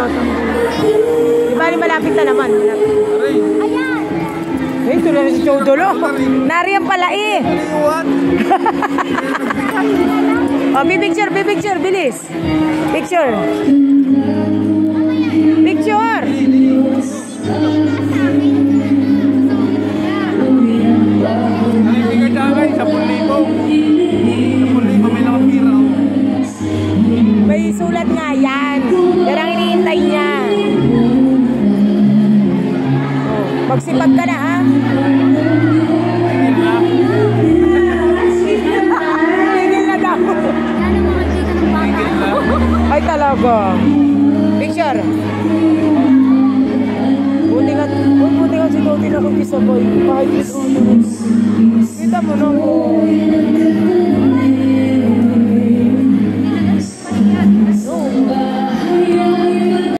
tatanggol. Di ba, malapit na naman. Ayan! Eh, ito lang si Chodolo. Nariyan pala eh. Oh, picture, bilis. Picture. Picture. May sulat nga yan. Yan ang iniintay niya. Oh, magsipag ka na, ha? Tigil na daw. Ay, talaga. Picture. Buti nga si Doti na kung isabay. Kahit ito. Kita mo na mo.